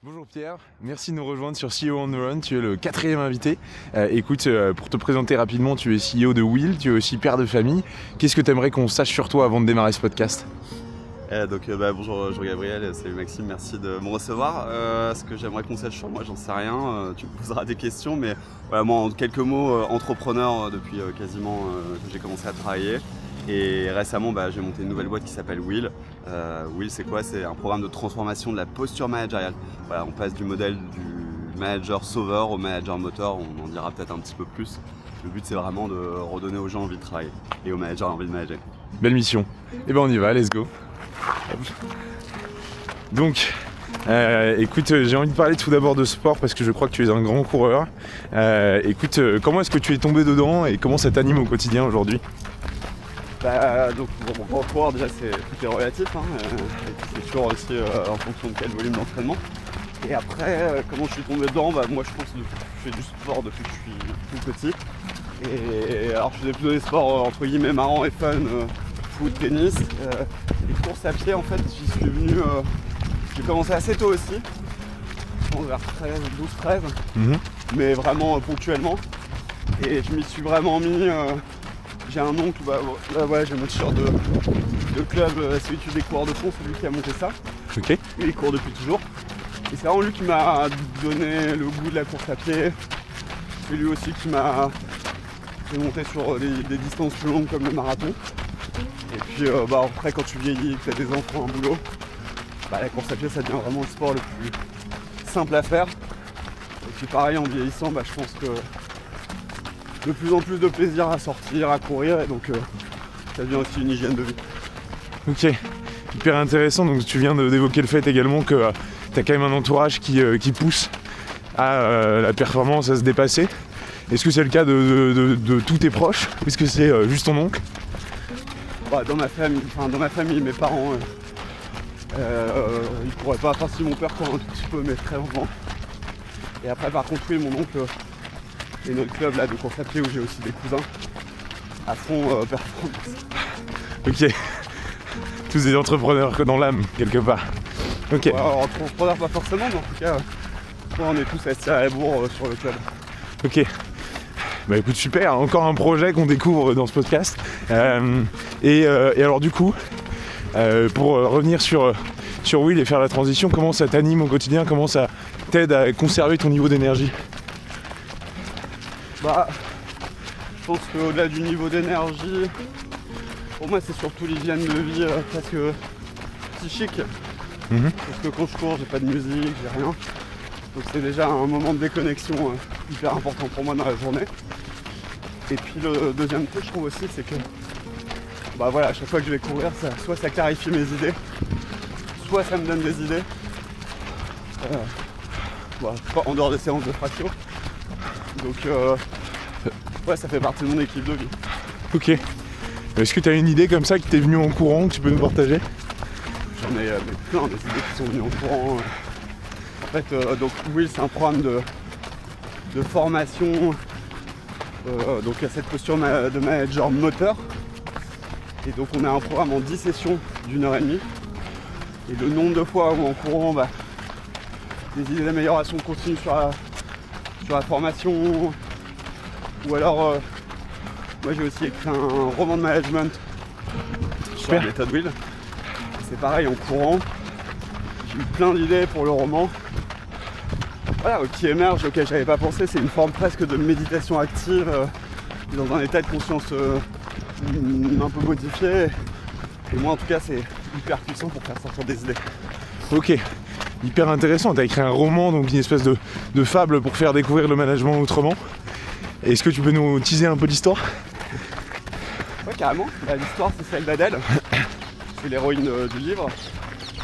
Bonjour Pierre, merci de nous rejoindre sur CEO on the Run, tu es le 4e invité. Écoute, pour te présenter rapidement, tu es CEO de Will, tu es aussi père de famille. Qu'est-ce que tu aimerais qu'on sache sur toi avant de démarrer ce podcast ? Bonjour Gabriel, salut Maxime, merci de me recevoir. Ce que j'aimerais qu'on sache sur moi, j'en sais rien, tu me poseras des questions, mais voilà, moi en quelques mots, entrepreneur depuis quasiment que j'ai commencé à travailler. Et récemment, j'ai monté une nouvelle boîte qui s'appelle Will. Will, c'est quoi ? C'est un programme de transformation de la posture managériale. Voilà, on passe du modèle du manager sauveur au manager moteur, on en dira peut-être un petit peu plus. Le but, c'est vraiment de redonner aux gens envie de travailler et aux managers envie de manager. Belle mission. Et on y va, let's go. Donc, écoute, j'ai envie de parler tout d'abord de sport parce que je crois que tu es un grand coureur. Comment est-ce que tu es tombé dedans et comment ça t'anime au quotidien aujourd'hui ? Pour coureur, déjà, tout est relatif, c'est toujours aussi en fonction de quel volume d'entraînement. Et après, comment je suis tombé dedans, moi je pense que je fais du sport depuis que je suis tout petit. Et alors je faisais plutôt des sports entre guillemets marrants et fun, foot, tennis. Les courses à pied, en fait, j'y suis venu, j'ai commencé assez tôt aussi, je pense vers 12-13, mais vraiment ponctuellement. Et je m'y suis vraiment mis. J'ai un oncle, j'ai mon t-shirt de club, celui des coureurs de fond, c'est lui qui a monté ça. Ok. Et il court depuis toujours. Et c'est vraiment lui qui m'a donné le goût de la course à pied. C'est lui aussi qui m'a fait monter sur des distances plus longues comme le marathon. Et puis après quand tu vieillis, que tu as des enfants, un boulot, la course à pied ça devient vraiment le sport le plus simple à faire. Et puis pareil en vieillissant, je pense que de plus en plus de plaisir à sortir, à courir, et donc ça devient aussi une hygiène de vie. Ok, hyper intéressant. Donc tu viens d'évoquer le fait également que tu as quand même un entourage qui pousse à la performance, à se dépasser. Est-ce que c'est le cas de tous tes proches ? Est-ce que c'est juste ton oncle ? Dans ma famille, mes parents, ils couraient pas, enfin si mon père court un tout petit peu, mais très longtemps. Et après par contre oui, mon oncle, et notre club là de course à pied où j'ai aussi des cousins à fond performance. Ok, tous des entrepreneurs que dans l'âme quelque part. Ok. Ouais, entrepreneurs pas forcément, mais en tout cas on est tous assis à la bourre sur le club. Ok. Écoute, super, encore un projet qu'on découvre dans ce podcast. Et alors du coup, pour revenir sur Will et faire la transition, comment ça t'anime au quotidien ? Comment ça t'aide à conserver ton niveau d'énergie ? Je pense qu'au-delà du niveau d'énergie, pour moi c'est surtout l'hygiène de vie presque psychique. Parce que quand je cours, j'ai pas de musique, j'ai rien. Donc c'est déjà un moment de déconnexion hyper important pour moi dans la journée. Et puis le deuxième truc je trouve aussi c'est que à chaque fois que je vais courir, soit ça clarifie mes idées, soit ça me donne des idées. En dehors des séances de fractio. Donc ça fait partie de mon équipe de vie. Ok. Est-ce que tu as une idée comme ça qui t'est venue en courant, que tu peux nous partager ? J'en ai plein des idées qui sont venues en courant. En fait, oui, c'est un programme de formation à cette posture de manager moteur. Et donc on a un programme en 10 sessions d'1h30. Et le nombre de fois où en courant, des idées d'amélioration continue sur la formation. Ou alors, moi j'ai aussi écrit un roman de management sur la méthode Will. C'est pareil en courant. J'ai eu plein d'idées pour le roman. Qui émerge, auquel j'avais pas pensé, c'est une forme presque de méditation active, dans un état de conscience un peu modifié. Et moi en tout cas c'est hyper puissant pour faire sortir des idées. Ok, hyper intéressant. Tu as écrit un roman, donc une espèce de fable pour faire découvrir le management autrement. Est-ce que tu peux nous teaser un peu l'histoire ? Ouais, carrément. L'histoire c'est celle d'Adèle. C'est l'héroïne du livre.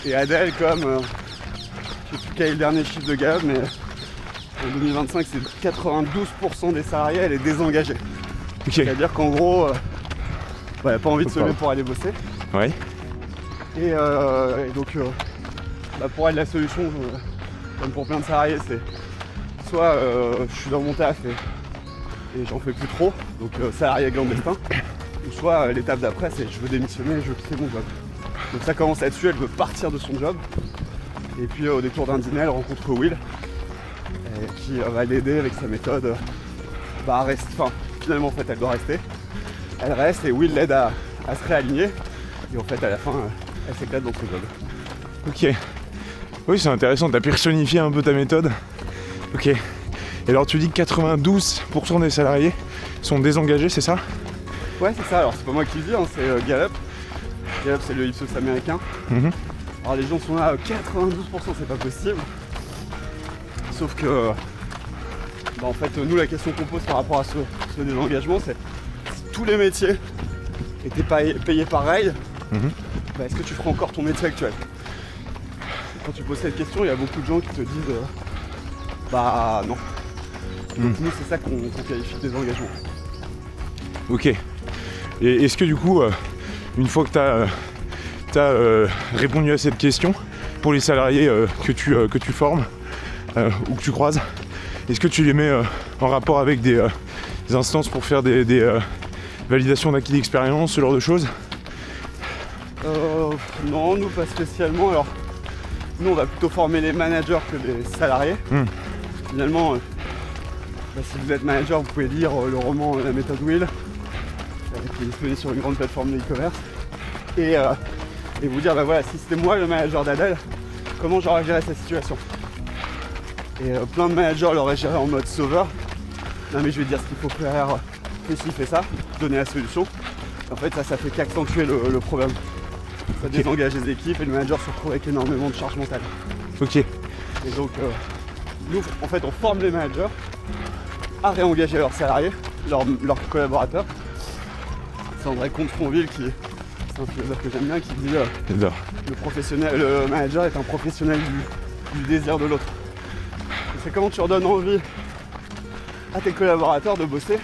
Et Adèle, comme je sais plus quel est le dernier chiffre de Gab, mais en 2025 c'est 92% des salariés, elle est désengagée. Okay. C'est-à-dire qu'en gros, elle n'a pas envie de se lever pour aller bosser. Ouais. Et donc pour elle la solution, comme pour plein de salariés, c'est soit je suis dans mon taf et j'en fais plus trop, donc salarié clandestin, ou soit l'étape d'après c'est je veux démissionner, je veux quitter mon job. Donc ça commence là-dessus, elle veut partir de son job. Et puis au détour d'un dîner, elle rencontre Will, qui va l'aider avec sa méthode à rester. Enfin, finalement, en fait, elle doit rester. Elle reste et Will l'aide à se réaligner. Et en fait, à la fin, elle s'éclate dans son job. Ok. Oui, c'est intéressant, t'as personnifié un peu ta méthode. Ok. Et alors, tu dis que 92% des salariés sont désengagés, c'est ça? Ouais, c'est ça. Alors, c'est pas moi qui le dis, hein, c'est Gallup. Gallup, c'est le Ipsos américain. Alors, les gens sont là, 92%, c'est pas possible. Sauf que, en fait, nous, la question qu'on pose par rapport à ce désengagement, c'est si tous les métiers étaient payés pareil, est-ce que tu ferais encore ton métier actuel? Quand tu poses cette question, il y a beaucoup de gens qui te disent non. Donc nous, c'est ça qu'on qualifie de désengagement. Ok. Et est-ce que du coup, une fois que tu as répondu à cette question, pour les salariés que tu formes ou que tu croises, est-ce que tu les mets en rapport avec des instances pour faire des validations d'acquis d'expérience, ce genre de choses? Non, nous pas spécialement. Alors, nous on va plutôt former les managers que les salariés. Finalement, si vous êtes manager, vous pouvez lire le roman La méthode Will, qui est disponible sur une grande plateforme de e-commerce, et vous dire voilà, si c'était moi le manager d'Adèle, comment j'aurais géré cette situation. Et plein de managers l'auraient géré en mode sauveur. Non mais je vais dire ce qu'il faut faire, fais ci, fais ça, donner la solution. En fait ça fait qu'accentuer le problème. Ça désengage les équipes et le manager se retrouve avec énormément de charge mentale. Ok. Et donc nous en fait on forme les managers à réengager leurs salariés, leurs collaborateurs. C'est André Comte-Fonville c'est un philosophe que j'aime bien, qui dit le manager est un professionnel du désir de l'autre. C'est comment tu redonnes envie à tes collaborateurs de bosser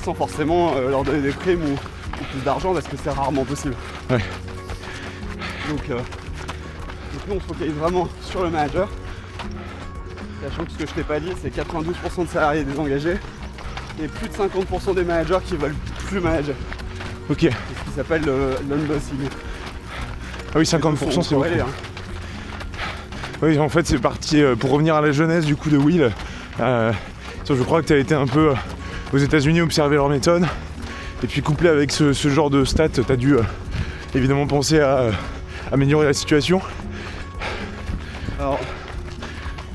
sans forcément leur donner des primes ou plus d'argent, parce que c'est rarement possible. Ouais. Donc nous on se focalise vraiment sur le manager, sachant que ce que je t'ai pas dit, c'est 92% de salariés désengagés et plus de 50% des managers qui veulent plus manager. Ok. C'est ce qui s'appelle l'unbossing. Ah oui, 50% c'est beaucoup. Hein. Oui, en fait c'est parti, pour revenir à la jeunesse du coup de Will, je crois que tu as été un peu aux États-Unis observer leur méthode, et puis couplé avec ce genre de stats, tu as dû évidemment penser à améliorer la situation. Alors,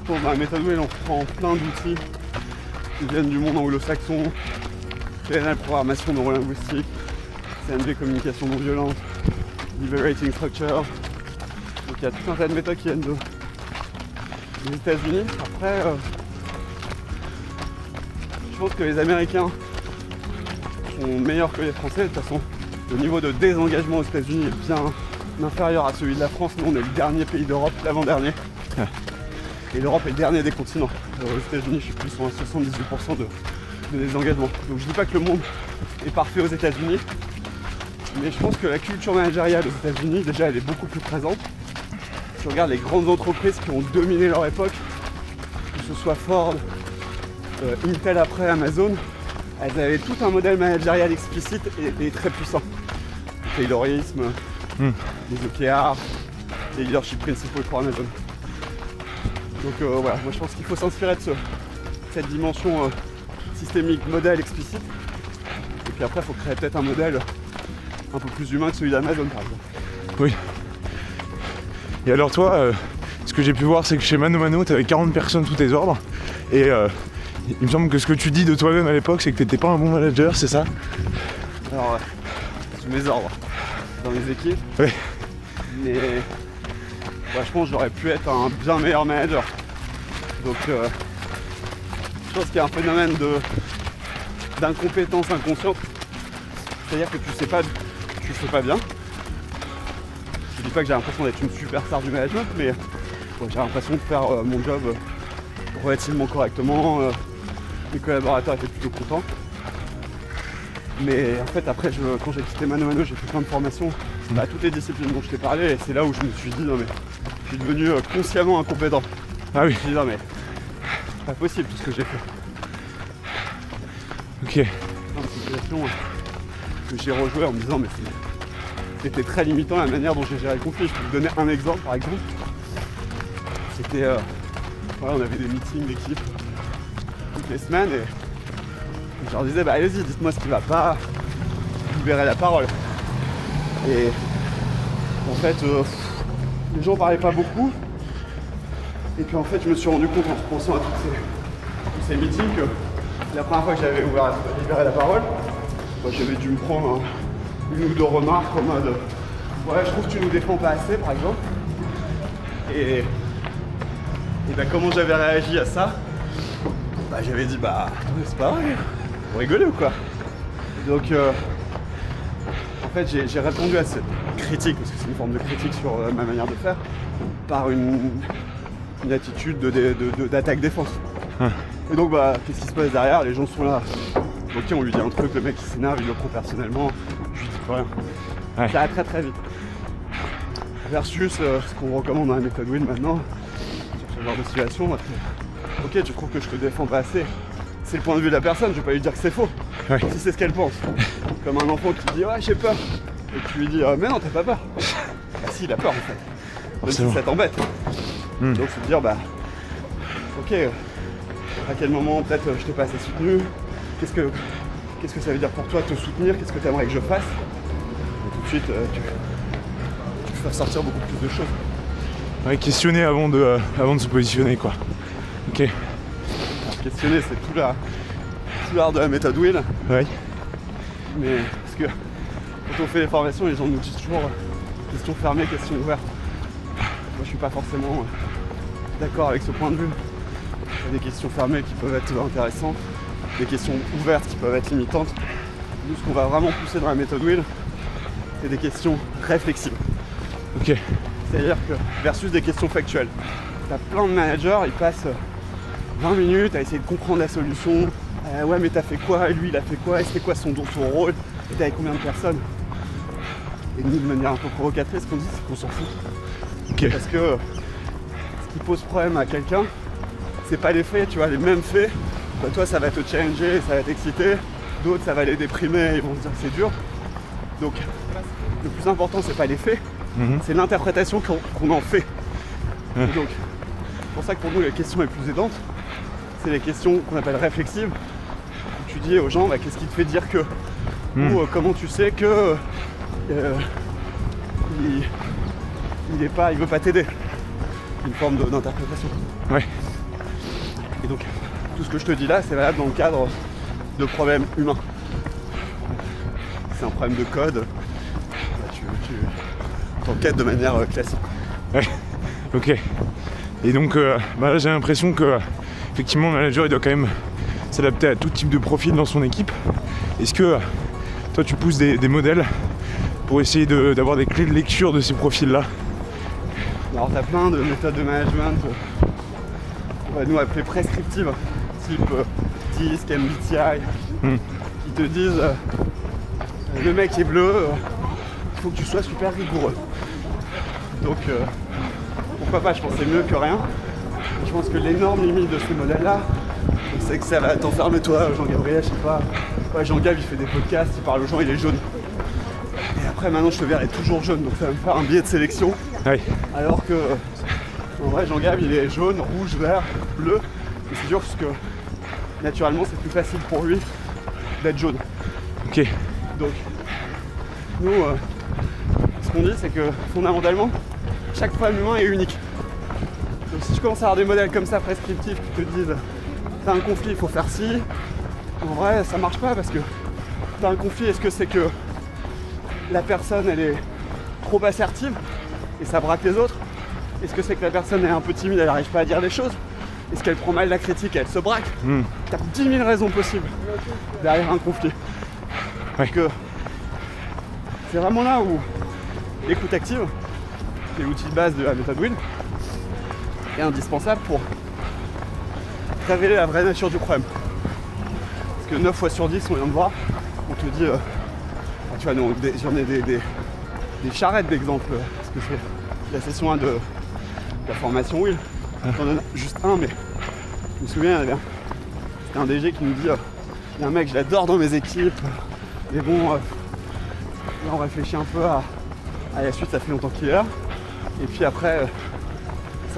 pour ma méthode Will, on prend plein d'outils qui viennent du monde anglo-saxon, PNL programmation neurolinguistique, CNV communication non violente, liberating structure. Donc il y a tout un tas de méthodes qui viennent des États-Unis. Après, je pense que les Américains sont meilleurs que les Français. De toute façon, le niveau de désengagement aux États-Unis est bien inférieur à celui de la France. Nous, on est le dernier pays d'Europe, l'avant-dernier. Et l'Europe est le dernier des continents. Aux États-Unis, je suis plus sur 78% de désengagement. Donc je dis pas que le monde est parfait aux États-Unis, mais je pense que la culture managériale aux États-Unis, déjà, elle est beaucoup plus présente. Si on regarde les grandes entreprises qui ont dominé leur époque, que ce soit Ford, Intel après, Amazon, elles avaient tout un modèle managérial explicite et très puissant. Le Taylorisme, les OKR, les leadership principles pour Amazon. Donc voilà, moi je pense qu'il faut s'inspirer de cette dimension systémique, modèle explicite. Et puis après, il faut créer peut-être un modèle un peu plus humain que celui d'Amazon par exemple. Oui. Et alors toi, ce que j'ai pu voir, c'est que chez Mano Mano, tu avais 40 personnes sous tes ordres. Et il me semble que ce que tu dis de toi-même à l'époque, c'est que tu n'étais pas un bon manager, c'est ça? Alors, sous mes ordres, dans les équipes. Oui. Mais je pense que j'aurais pu être un bien meilleur manager. Donc je pense qu'il y a un phénomène d'incompétence inconsciente. C'est-à-dire que tu sais pas, tu fais pas bien. Je dis pas que j'ai l'impression d'être une superstar du management, mais j'ai l'impression de faire mon job relativement correctement. Mes collaborateurs étaient plutôt contents. Mais en fait après quand j'ai quitté Mano Mano, j'ai fait plein de formations à toutes les disciplines dont je t'ai parlé, et c'est là où je me suis dit non mais je suis devenu consciemment incompétent. Ah oui. Je me suis dit non mais c'est pas possible tout ce que j'ai fait. Ok. Une situation que j'ai rejoué en me disant mais c'était très limitant la manière dont j'ai géré le conflit. Je peux vous donner un exemple par exemple. c'était... on avait des meetings d'équipe toutes les semaines et je leur disais, bah allez-y, dites-moi ce qui va pas, libérez la parole. Et en fait, les gens parlaient pas beaucoup. Et puis en fait, je me suis rendu compte en repensant à tous ces meetings que la première fois que j'avais libéré la parole, j'avais dû me prendre une ou deux remarques en mode ouais, je trouve que tu nous défends pas assez, par exemple. Et comment j'avais réagi à ça, j'avais dit c'est pas vrai, vous rigolez ou quoi? Donc en fait j'ai répondu à cette critique, parce que c'est une forme de critique sur ma manière de faire, par une attitude d'attaque-défense. Et donc qu'est-ce qui se passe derrière? Les gens sont là. Ok, on lui dit un truc, le mec il s'énerve, il le prend personnellement, je lui dis plus rien. Ouais. Ça va très très vite. Versus ce qu'on recommande dans la méthode Will maintenant, sur ce genre de situation, ok, tu trouves que je te défends pas assez, c'est le point de vue de la personne, je vais pas lui dire que c'est faux, ouais. Si c'est ce qu'elle pense. Comme un enfant qui dit ouais j'ai peur, et tu lui dis mais non t'as pas peur. Si, il a peur en fait, même si ça t'embête. Donc c'est de dire ok, à quel moment peut-être je t'ai pas assez soutenu, qu'est-ce que ça veut dire pour toi te soutenir, qu'est-ce que tu aimerais que je fasse, et tout de suite tu fais sortir beaucoup plus de choses. Ouais, questionner avant de se positionner quoi. Ok. Alors, questionner c'est tout l'art de la méthode Will. Ouais. Mais parce que quand on fait les formations, les gens nous disent toujours question fermée, question ouverte. Moi je suis pas forcément d'accord avec ce point de vue. Il y a des questions fermées qui peuvent être intéressantes, des questions ouvertes qui peuvent être limitantes. Nous ce qu'on va vraiment pousser dans la méthode Will, c'est des questions réflexives. Ok. C'est-à-dire que versus des questions factuelles. T'as plein de managers, ils passent 20 minutes à essayer de comprendre la solution. Ouais mais t'as fait quoi? Et lui il a fait quoi? Et c'était quoi son rôle? Et t'es avec combien de personnes? Et nous de manière un peu provocatrice, ce qu'on dit c'est qu'on s'en fout. Okay. Parce que ce qui pose problème à quelqu'un, c'est pas les faits, tu vois, les mêmes faits. Toi ça va te challenger, ça va t'exciter. D'autres ça va les déprimer, ils vont se dire que c'est dur. Donc le plus important c'est pas les faits, c'est l'interprétation qu'on en fait. Et donc c'est pour ça que pour nous les questions les plus aidantes, c'est les questions qu'on appelle réflexives. Où tu dis aux gens qu'est-ce qui te fait dire que, ou comment tu sais que il veut pas t'aider. Une forme d'interprétation. Ouais. Et donc tout ce que je te dis là, c'est valable dans le cadre de problèmes humains. C'est un problème de code. Tu t'enquêtes de manière classique. Ouais. Ok. Et donc là j'ai l'impression que effectivement le manager il doit quand même s'adapter à tout type de profil dans son équipe. Est-ce que toi tu pousses des modèles pour essayer d'avoir des clés de lecture de ces profils-là? Alors t'as plein de méthodes de management, on va nous appeler prescriptives, type DISC, MBTI, qui te disent le mec est bleu, il faut que tu sois super rigoureux. Donc pourquoi pas, je pense que c'est mieux que rien. Et je pense que l'énorme limite de ce modèle-là, c'est que ça va t'enfermer toi, Jean-Gabriel, je sais pas. Ouais, Jean-Gab il fait des podcasts, il parle aux gens, il est jaune. Et après maintenant je te verrai toujours jaune, donc ça va me faire un biais de sélection. Oui. Alors que en vrai Jean-Gab il est jaune, rouge, vert, bleu. Et c'est dur parce que naturellement c'est plus facile pour lui d'être jaune. Ok. Donc nous ce qu'on dit c'est que fondamentalement chaque problème humain est unique. Donc si tu commences à avoir des modèles comme ça prescriptifs qui te disent t'as un conflit, il faut faire ci, en vrai ça marche pas parce que t'as un conflit, est-ce que c'est que la personne elle est trop assertive et ça braque les autres? Est-ce que c'est que la personne est un peu timide, elle n'arrive pas à dire les choses? Est-ce qu'elle prend mal la critique et elle se braque? T'as 10 000 raisons possibles derrière un conflit. Ouais. Que c'est vraiment là où l'écoute active, qui est l'outil de base de la méthode Will, est indispensable pour révéler la vraie nature du problème. Parce que 9 fois sur 10, on vient de voir, on te dit, tu vois, j'en ai des charrettes d'exemples, parce que c'est la session 1 de la formation Will. J'en donne juste un, mais je me souviens, c'était un DG qui nous dit, il y a un mec, je l'adore dans mes équipes, mais bon, là on réfléchit un peu à la suite, ça fait longtemps qu'il est là. Et puis après,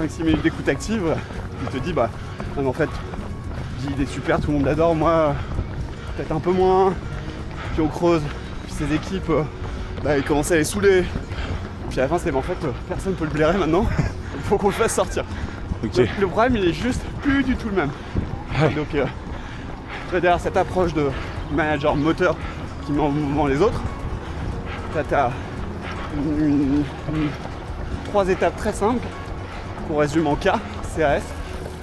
5-6 minutes d'écoute active, il te dit bah non mais en fait il est super, tout le monde l'adore, moi peut-être un peu moins, puis on creuse, puis ses équipes il commençait à les saouler, puis à la fin c'était en fait personne peut le blairer maintenant, il faut qu'on le fasse sortir. Ok. Donc, le problème il est juste plus du tout le même. Ouais. Donc derrière cette approche de manager moteur qui met en mouvement les autres, t'as trois étapes très simples qu'on résume en K, CAS.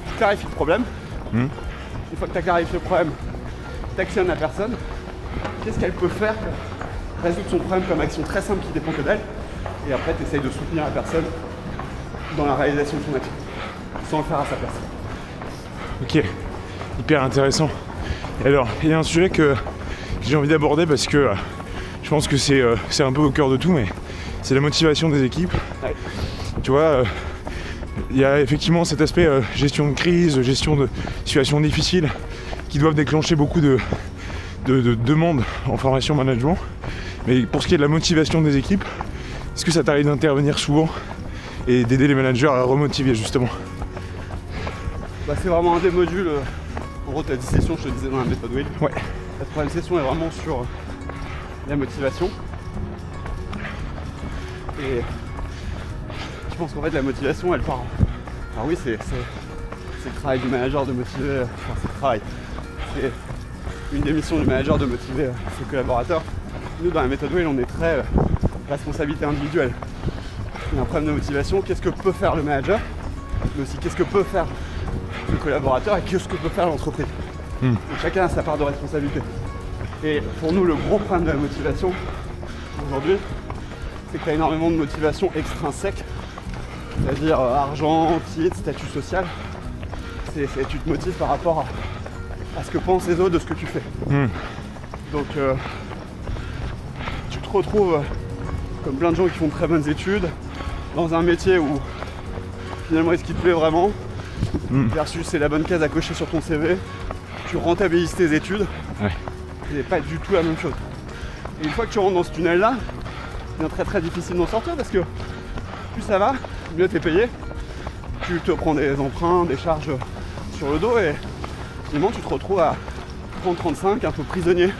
Tu clarifies le problème. Une fois que tu as clarifié le problème, tu actionnes la personne. Qu'est-ce qu'elle peut faire pour résoudre son problème comme action très simple qui dépend que d'elle. Et après, tu essayes de soutenir la personne dans la réalisation de son action, sans le faire à sa place. Ok, hyper intéressant. Et alors, il y a un sujet que j'ai envie d'aborder parce que je pense que c'est un peu au cœur de tout, mais c'est la motivation des équipes. Ouais. Tu vois, il y a effectivement cet aspect gestion de crise, gestion de situations difficiles qui doivent déclencher beaucoup de demandes en formation management. Mais pour ce qui est de la motivation des équipes, est-ce que ça t'arrive d'intervenir souvent et d'aider les managers à remotiver justement? C'est vraiment un des modules. En gros, tu as 10 sessions, je te disais, dans la méthode Wheel. Ouais. La troisième session est vraiment sur la motivation. Et je pense qu'en fait, la motivation, elle part. Alors oui, c'est le travail du manager de motiver. Enfin, c'est le travail. C'est une des missions du manager de motiver ses collaborateurs. Nous, dans la méthode Wheel, on est très responsabilité individuelle. Il y a un problème de motivation. Qu'est-ce que peut faire le manager? Mais aussi, qu'est-ce que peut faire le collaborateur et qu'est-ce que peut faire l'entreprise. Donc chacun a sa part de responsabilité. Et pour nous, le gros problème de la motivation aujourd'hui, c'est que tu as énormément de motivation extrinsèque, c'est-à-dire argent, titre, statut social. Tu te motives par rapport à ce que pensent les autres de ce que tu fais. Donc tu te retrouves comme plein de gens qui font de très bonnes études dans un métier où finalement est-ce qui te plaît vraiment, versus c'est la bonne case à cocher sur ton CV, tu rentabilises tes études, c'est pas du tout la même chose. Et une fois que tu rentres dans ce tunnel là, c'est très très difficile d'en sortir parce que plus ça va, mieux t'es payé, tu te prends des emprunts, des charges sur le dos et finalement tu te retrouves à 30-35, un peu prisonnier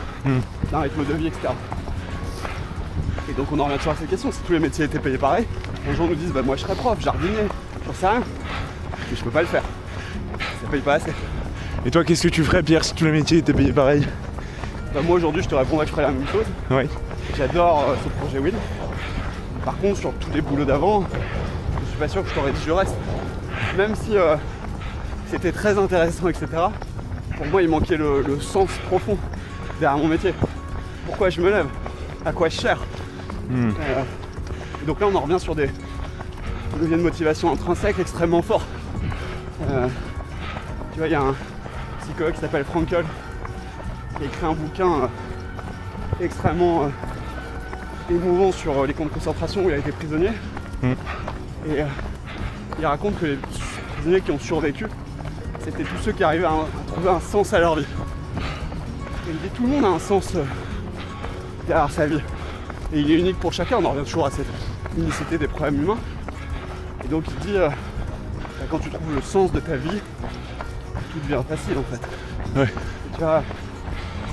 d'un rythme de vie, etc. Et donc on en revient toujours à cette question, si tous les métiers étaient payés pareil, les gens nous disent moi je serais prof, jardinier, j'en sais rien, mais je peux pas le faire, ça paye pas assez. Et toi, qu'est-ce que tu ferais, Pierre, si tous les métiers étaient payés pareil? Moi aujourd'hui je te répondrais que je ferais la même chose. Ouais. J'adore ce projet Wheel. Par contre sur tous les boulots d'avant, je suis pas sûr que je t'aurais dit je reste. Même si c'était très intéressant, etc. Pour moi il manquait le sens profond derrière mon métier. Pourquoi je me lève? À quoi je sers? Et donc là on en revient sur des leviers de motivation intrinsèques extrêmement forts. Tu vois, il y a un psychologue qui s'appelle Frankl qui a écrit un bouquin extrêmement émouvant sur les camps de concentration où il a été prisonnier. Et il raconte que les prisonniers qui ont survécu, c'était tous ceux qui arrivaient à trouver un sens à leur vie. Et il dit tout le monde a un sens derrière sa vie. Et il est unique pour chacun, on en revient toujours à cette unicité des problèmes humains. Et donc il dit, quand tu trouves le sens de ta vie, tout devient facile en fait. Ouais. Et tu vois,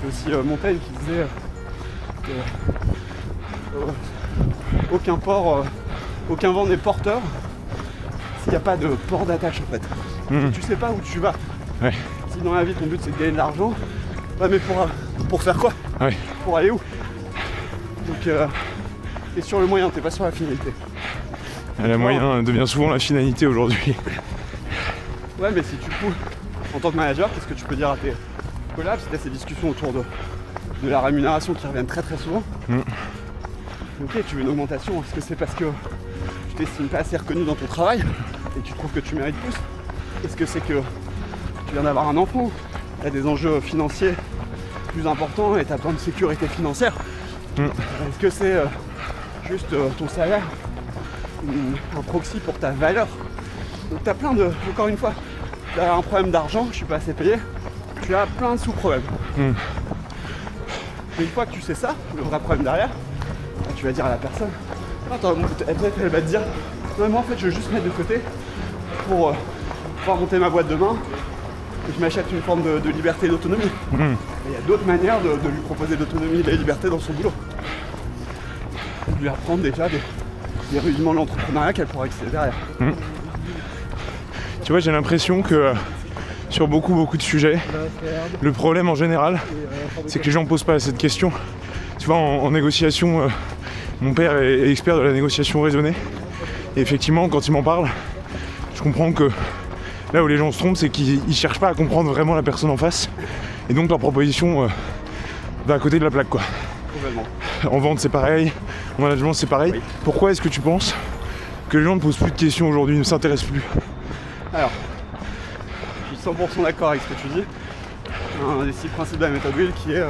c'est aussi Montaigne qui disait que aucun vent n'est porteur s'il n'y a pas de port d'attache en fait. Si tu sais pas où tu vas. Ouais. Si dans la vie ton but c'est de gagner de l'argent, mais pour faire quoi? Ouais. Pour aller où? Donc t'es sur le moyen, t'es pas sur la finalité. Le moyen devient souvent la finalité aujourd'hui. Ouais, mais si tu peux, en tant que manager, qu'est-ce que tu peux dire à tes collabs si tu as ces discussions autour de la rémunération qui reviennent très très souvent? Ok, tu veux une augmentation, est-ce que c'est parce que tu t'estimes pas assez reconnu dans ton travail et tu trouves que tu mérites plus? Est-ce que c'est que tu viens d'avoir un enfant, tu as des enjeux financiers plus importants et tu as besoin de sécurité financière? Est-ce que c'est juste ton salaire, un proxy pour ta valeur? Donc tu as plein de, encore une fois, derrière un problème d'argent, je suis pas assez payé, tu as plein de sous-problèmes. Mais une fois que tu sais ça, le vrai problème derrière, tu vas dire à la personne, attends, peut-être elle va te dire, non mais moi en fait je veux juste mettre de côté pour pouvoir monter ma boîte demain, et je m'achète une forme de liberté et d'autonomie. Et il y a d'autres manières de lui proposer de l'autonomie et de la liberté dans son boulot. De lui apprendre déjà des rudiments de l'entrepreneuriat qu'elle pourra accéder derrière. Tu vois, j'ai l'impression que sur beaucoup de sujets, le problème en général, c'est que les gens ne posent pas cette question. Tu vois, en négociation, mon père est expert de la négociation raisonnée. Et effectivement, quand il m'en parle, je comprends que là où les gens se trompent, c'est qu'ils ne cherchent pas à comprendre vraiment la personne en face. Et donc leur proposition va à côté de la plaque, quoi. Complètement. En vente, c'est pareil. En management, c'est pareil. Oui. Pourquoi est-ce que tu penses que les gens ne posent plus de questions aujourd'hui, ne s'intéressent plus? Alors, je suis 100% d'accord avec ce que tu dis. Un des 6 principes de la méthode Will qui est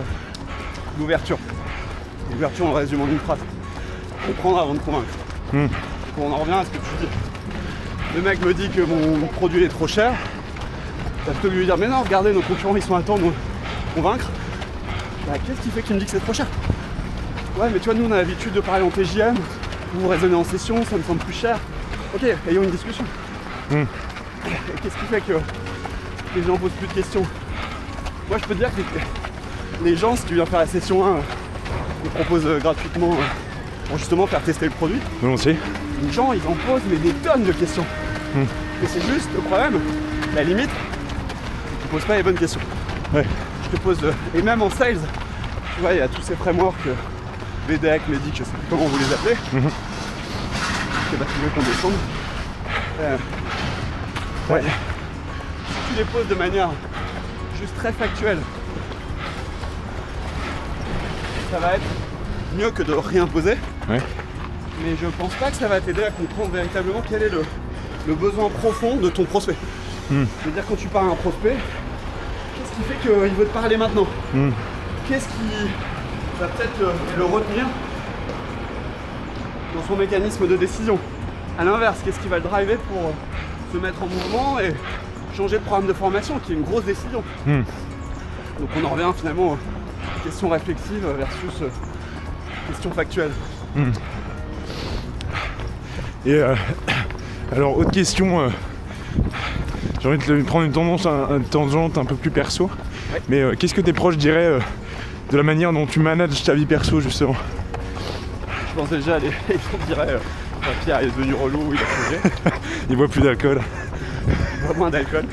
l'ouverture. L'ouverture, on le résume en une phrase. Comprendre avant de convaincre. On en revient à ce que tu dis. Le mec me dit que mon produit est trop cher. T'as plutôt que de lui dire, mais non, regardez, nos concurrents ils sont à temps de nous convaincre. Bah, qu'est-ce qui fait qu'il me dit que c'est trop cher? Ouais, mais tu vois, nous on a l'habitude de parler en TJM, ou raisonner en session, ça me semble plus cher. Ok, ayons une discussion. Qu'est-ce qui fait que les gens posent plus de questions? Moi je peux te dire que les gens, si tu viens faire la session 1, ils proposent gratuitement pour justement faire tester le produit. Volontiers. Les gens ils en posent mais des tonnes de questions. Et c'est juste le problème, la limite, tu poses pas les bonnes questions. Ouais. Je te pose, et même en sales, tu vois, il y a tous ces frameworks, VDEC, Medic, je sais plus comment vous les appelez. Que bah, tu veux qu'on descende. Ouais. Si tu les poses de manière juste très factuelle, ça va être mieux que de rien poser. Ouais. Mais je pense pas que ça va t'aider à comprendre véritablement quel est le besoin profond de ton prospect. C'est-à-dire quand tu parles à un prospect, qu'est-ce qui fait qu'il veut te parler maintenant? Qu'est-ce qui va peut-être le retenir dans son mécanisme de décision? A l'inverse, qu'est-ce qui va le driver pour se mettre en mouvement et changer de programme de formation, qui est une grosse décision. Donc on en revient finalement aux questions réflexives versus questions factuelles. Et alors autre question, j'ai envie de te prendre une tangente un peu plus perso, ouais. Mais qu'est-ce que tes proches diraient de la manière dont tu manages ta vie perso justement? Je pense déjà les gens diraient Pierre il est devenu relou, il a changé. Il boit plus d'alcool. Il boit moins d'alcool.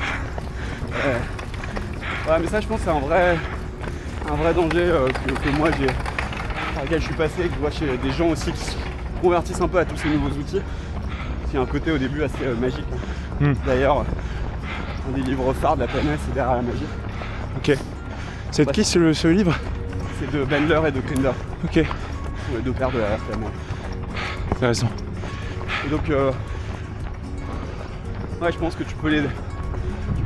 Ouais, mais ça je pense c'est un vrai danger que moi j'ai, par lequel je suis passé, que je vois chez des gens aussi qui se convertissent un peu à tous ces nouveaux outils. Il y a un côté au début assez magique. D'ailleurs, un des livres phares de la PNL, c'est Derrière la magie. Ok. C'est de qui ce livre? C'est de Bandler et de Grinder. Ok. Les deux pères de la PNL. Intéressant. Et donc, ouais, je pense que tu peux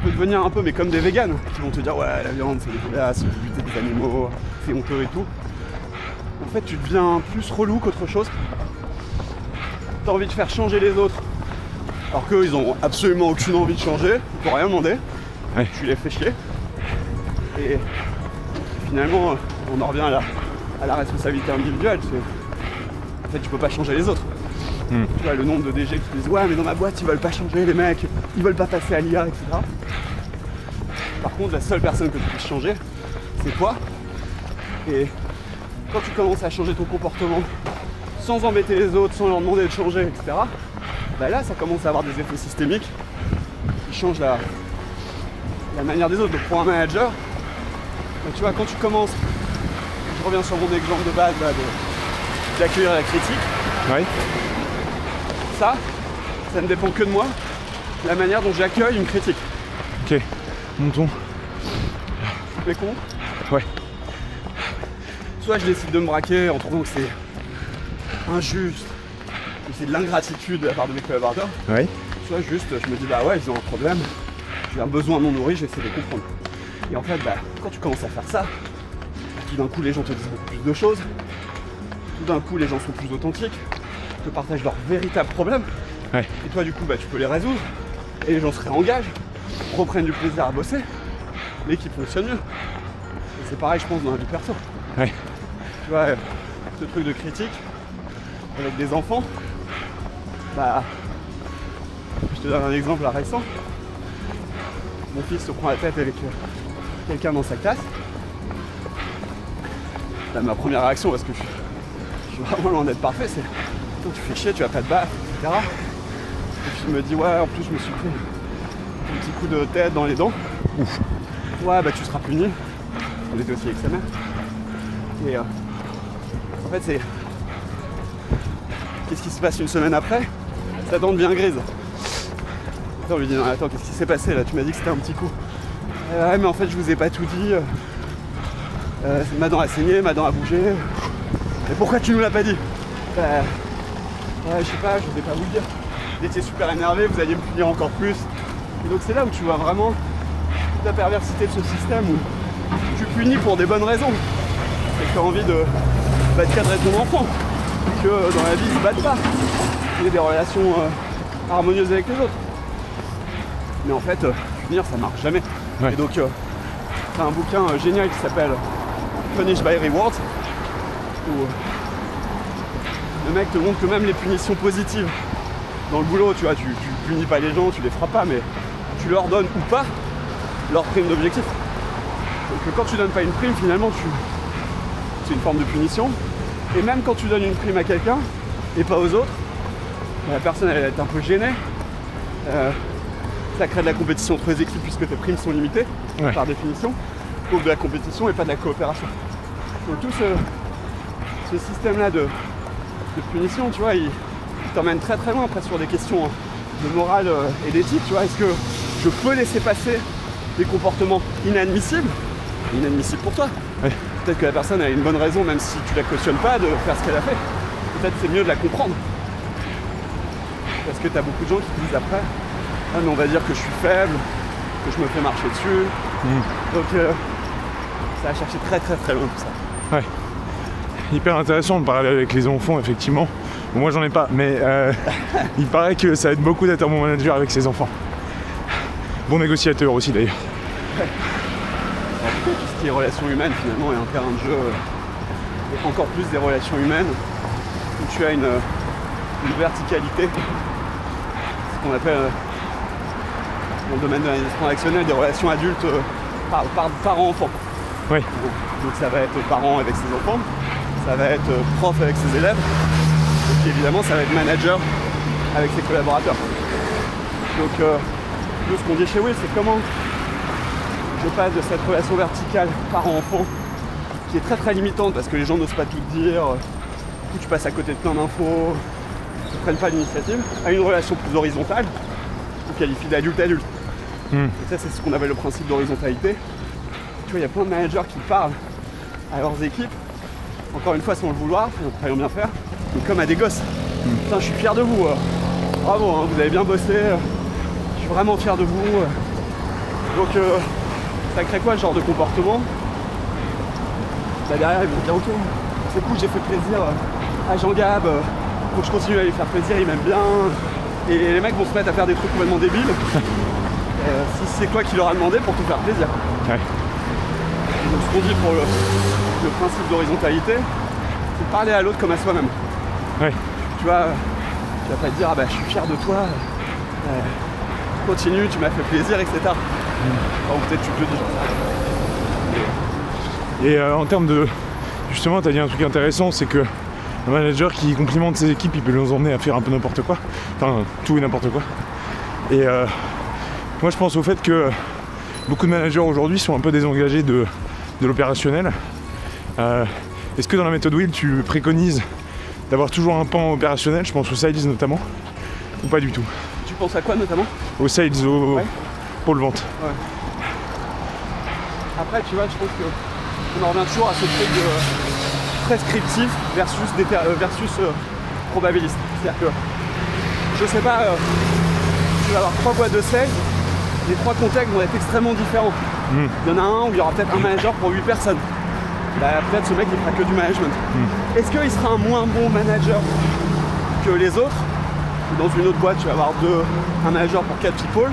devenir un peu, mais comme des véganes, qui vont te dire ouais, la viande c'est dégueulasse, c'est buter des animaux, c'est honteux et tout. En fait, tu deviens plus relou qu'autre chose. T'as envie de faire changer les autres, alors qu'eux, ils ont absolument aucune envie de changer, ils t'ont rien demandé. Ouais. Tu les fais chier. Et finalement, on en revient à la responsabilité individuelle. En fait, tu peux pas changer les autres. Tu vois, le nombre de DG qui disent ouais, mais dans ma boîte, ils veulent pas changer, les mecs, ils veulent pas passer à l'IA, etc. Par contre, la seule personne que tu puisses changer, c'est toi. Et quand tu commences à changer ton comportement sans embêter les autres, sans leur demander de changer, etc., bah là, ça commence à avoir des effets systémiques qui changent la manière des autres. Donc pour un manager, bah, tu vois, quand tu commences, je reviens sur mon exemple de base là, d'accueillir la critique. Ouais. Ça ne dépend que de moi, la manière dont j'accueille une critique. Ok, montons. Tu fais con? Ouais. Soit je décide de me braquer en trouvant que c'est injuste, que c'est de l'ingratitude de la part de mes collaborateurs. Ouais. Soit juste je me dis bah ouais, ils ont un problème, j'ai un besoin non nourri, j'essaie de comprendre. Et en fait, bah, quand tu commences à faire ça, tout d'un coup les gens te disent beaucoup plus de choses, tout d'un coup les gens sont plus authentiques, te partagent leurs véritables problèmes. Ouais. Et toi du coup bah, tu peux les résoudre et les gens se réengagent, reprennent du plaisir à bosser, l'équipe fonctionne mieux. Et c'est pareil je pense dans la vie perso. Ouais. Tu vois, ce truc de critique avec des enfants, bah je Je te donne un exemple récent. Mon fils se prend la tête avec quelqu'un dans sa classe. Là, ma première réaction, parce que je suis vraiment loin d'être parfait, c'est tu fais chier, tu vas pas te battre, etc. Et puis il me dit ouais, en plus je me suis pris un petit coup de tête dans les dents. Ouf. Ouais, bah tu seras puni. On était aussi avec sa mère. Et en fait, c'est. Qu'est-ce qui se passe une semaine après? Sa dent devient grise. Attends, on lui dit non, attends, qu'est-ce qui s'est passé là? Tu m'as dit que c'était un petit coup. Ouais, mais en fait, je vous ai pas tout dit. Ma dent a saigné, ma dent a bougé. Et pourquoi tu nous l'as pas dit? Ouais, je sais pas, je voulais pas vous le dire. Vous étiez super énervé, vous alliez me punir encore plus. Et donc c'est là où tu vois vraiment la perversité de ce système où tu punis pour des bonnes raisons. C'est que tu as envie de cadrer ton enfant. Que dans la vie, ils se battent pas. Il y a des relations harmonieuses avec les autres. Mais en fait, punir, ça marche jamais. Ouais. Et donc, c'est un bouquin génial qui s'appelle Punish by Rewards, où le mec te montre que même les punitions positives dans le boulot, tu vois, tu punis pas les gens, tu les frappes pas, mais tu leur donnes ou pas leur prime d'objectif. Donc quand tu donnes pas une prime, finalement, c'est une forme de punition. Et même quand tu donnes une prime à quelqu'un et pas aux autres, la personne elle va être un peu gênée. Ça crée de la compétition entre les équipes puisque tes primes sont limitées, ouais, par définition. Donc de la compétition et pas de la coopération. Donc tout ce système-là de punition, tu vois, il t'emmène très très loin après sur des questions de morale et d'éthique, tu vois. Est-ce que je peux laisser passer des comportements inadmissibles pour toi? ouais. Peut-être que la personne a une bonne raison, même si tu la cautionnes pas, de faire ce qu'elle a fait. Peut-être c'est mieux de la comprendre. Parce que t'as beaucoup de gens qui disent après, ah mais on va dire que je suis faible, que je me fais marcher dessus. Donc ça a cherché très très très loin tout ça. Ouais. Hyper intéressant de parler avec les enfants, effectivement. Bon, moi j'en ai pas, mais il paraît que ça aide beaucoup d'être un bon manager avec ses enfants. Bon négociateur aussi d'ailleurs. Ouais. Tout ce qui est relations humaines finalement est un terrain de jeu, et encore plus des relations humaines, où tu as une verticalité, ce qu'on appelle dans le domaine de l'analyse transactionnelle des relations adultes parents-enfants. Oui. Donc ça va être parent avec ses enfants, ça va être prof avec ses élèves, et puis évidemment ça va être manager avec ses collaborateurs. Donc nous ce qu'on dit chez Will, c'est comment je passe de cette relation verticale parent-enfant qui est très très limitante parce que les gens n'osent pas tout te dire, où tu passes à côté de plein d'infos, ils ne prennent pas l'initiative, à une relation plus horizontale, qu'on qualifie d'adulte-adulte. Et ça c'est ce qu'on appelle le principe d'horizontalité. Tu vois, il y a plein de managers qui parlent à leurs équipes, encore une fois sans le vouloir, en croyant bien faire, mais comme à des gosses. Putain, je suis fier de vous, bravo, hein, vous avez bien bossé, je suis vraiment fier de vous. Donc ça crée quoi ce genre de comportement? Là derrière ils vont dire ok, c'est cool, j'ai fait plaisir à Jean-Gab, faut que je continue à lui faire plaisir, il m'aime bien. Et les mecs vont se mettre à faire des trucs complètement débiles. Si c'est toi qui leur a demandé pour te faire plaisir. Ouais. Donc ce qu'on dit pour le principe d'horizontalité, c'est de parler à l'autre comme à soi-même. Ouais. Tu vois, tu vas pas te dire ah bah je suis fier de toi, continue, tu m'as fait plaisir, etc. Enfin, ou peut-être tu te le dis. Et en termes de... Justement, tu as dit un truc intéressant, c'est que un manager qui complimente ses équipes, il peut les emmener à faire un peu n'importe quoi. Enfin, tout et n'importe quoi. Et moi, je pense au fait que beaucoup de managers aujourd'hui sont un peu désengagés de l'opérationnel. Est-ce que dans la méthode Will, tu préconises d'avoir toujours un pan opérationnel, je pense aux sales notamment, ou pas du tout? Tu penses à quoi notamment? Aux sales, au Ouais. pôle vente. Ouais. Après, tu vois, je pense qu'on en revient toujours à ce truc de prescriptif versus probabiliste. C'est-à-dire que, je sais pas, tu vas avoir 3 boîtes de sales, les 3 contextes vont être extrêmement différents. Il y en a un où il y aura peut-être un manager pour 8 personnes. Bah, peut-être ce mec il fera que du management. Est-ce qu'il sera un moins bon manager que les autres? Dans une autre boîte, tu vas avoir un manager pour 4 people.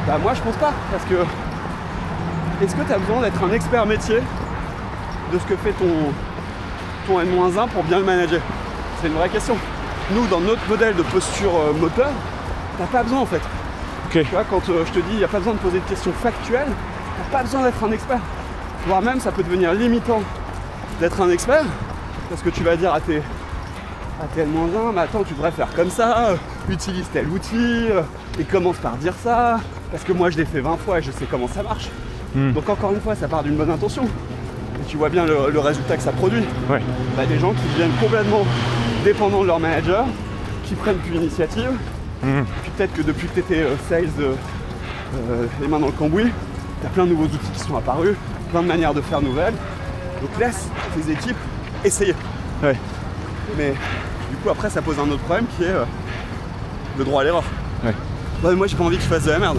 Bah moi je pense pas, parce que est-ce que tu as besoin d'être un expert métier de ce que fait ton N-1 pour bien le manager? C'est une vraie question. Nous, dans notre modèle de posture moteur, t'as pas besoin en fait. Ok. Tu vois, quand je te dis il n'y a pas besoin de poser de questions factuelles, t'as pas besoin d'être un expert. Voire même ça peut devenir limitant d'être un expert, parce que tu vas dire à tes N-1, mais attends, tu devrais faire comme ça, utilise tel outil, et commence par dire ça, parce que moi je l'ai fait 20 fois et je sais comment ça marche. Donc encore une fois, ça part d'une bonne intention. Et tu vois bien le résultat que ça produit. Ouais. Bah, des gens qui deviennent complètement dépendants de leur manager, qui prennent plus l'initiative. Puis peut-être que depuis que tu étais sales les mains dans le cambouis, tu as plein de nouveaux outils qui sont apparus, plein de manières de faire nouvelles. Donc laisse tes équipes essayer. Ouais. Mais du coup après ça pose un autre problème qui est le droit à l'erreur. Ouais. Bah, moi j'ai pas envie que tu fasses de la merde.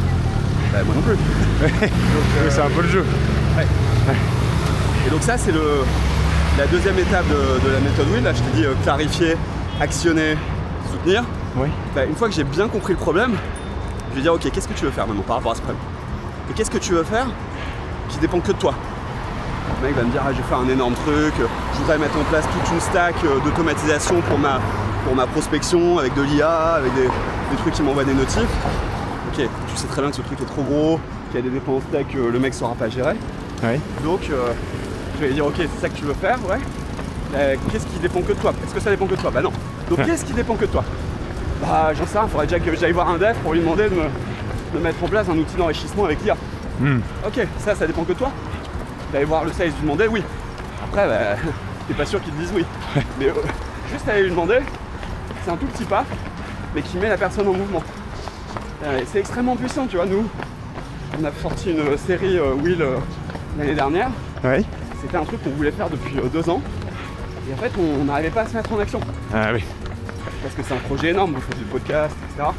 Bah, moi non plus. Donc, c'est un peu le jeu. Ouais. Et donc ça c'est la deuxième étape de la méthode Will. Là je t'ai dit clarifier, actionner, soutenir. Oui. Bah, une fois que j'ai bien compris le problème, je vais dire ok, qu'est-ce que tu veux faire maintenant par rapport à ce problème? Et qu'est-ce que tu veux faire qui dépend que de toi? Le mec va me dire ah, je vais faire un énorme truc, je voudrais mettre en place toute une stack d'automatisation pour ma prospection avec de l'IA, avec des trucs qui m'envoient des notifs. Ok, tu sais très bien que ce truc est trop gros, qu'il y a des dépenses tech que le mec ne saura pas gérer. Ouais. Donc je vais lui dire ok, c'est ça que tu veux faire, ouais. Qu'est-ce qui dépend que de toi? Est-ce que ça dépend que de toi? Bah non. Donc qu'est-ce qui dépend que de toi? Bah j'en sais rien, il faudrait déjà que j'aille voir un dev pour lui demander de mettre en place un outil d'enrichissement avec l'IA. Ok, ça dépend que de toi? D'aller voir le sales lui demander, oui. Après, bah, t'es pas sûr qu'il te dise oui. Mais juste aller lui demander, c'est un tout petit pas, mais qui met la personne en mouvement. Et c'est extrêmement puissant, tu vois. Nous, on a sorti une série Will l'année dernière. Ouais. C'était un truc qu'on voulait faire depuis 2 ans. Et en fait, on n'arrivait pas à se mettre en action. Ah oui. Parce que c'est un projet énorme, vous faites du podcast, etc.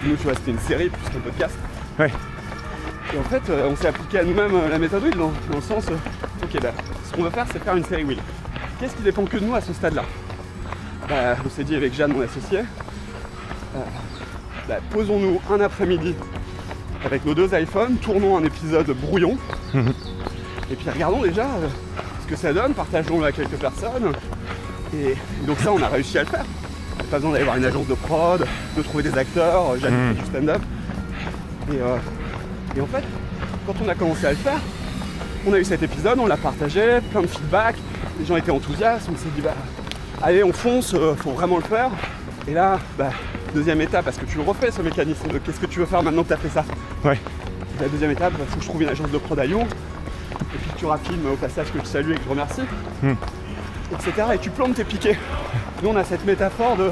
Nous, tu vois, c'était une série plus qu'un podcast. Ouais. Et en fait, on s'est appliqué à nous-mêmes la méthode Will dans le sens, ok, bah, ce qu'on veut faire, c'est faire une série Will. Qu'est-ce qui dépend que de nous à ce stade-là? Bah, on s'est dit avec Jeanne, mon associé, posons-nous un après-midi avec nos 2 iPhones, tournons un épisode brouillon, et puis regardons déjà ce que ça donne, partageons-le à quelques personnes. Et donc ça, on a réussi à le faire. Pas besoin d'aller voir une agence de prod, de trouver des acteurs, Jeanne fait du stand-up. Et en fait, quand on a commencé à le faire, on a eu cet épisode, on l'a partagé, plein de feedback, les gens étaient enthousiastes, on s'est dit bah allez on fonce, faut vraiment le faire. Et là, bah, deuxième étape, parce que tu le refais ce mécanisme de qu'est-ce que tu veux faire maintenant que tu as fait ça. Ouais. La deuxième étape, il faut que je trouve une agence de prod à Lyon, et puis que tu rafilmes au passage que je salue et que je remercie, etc. Et tu plantes tes piquets. Nous on a cette métaphore de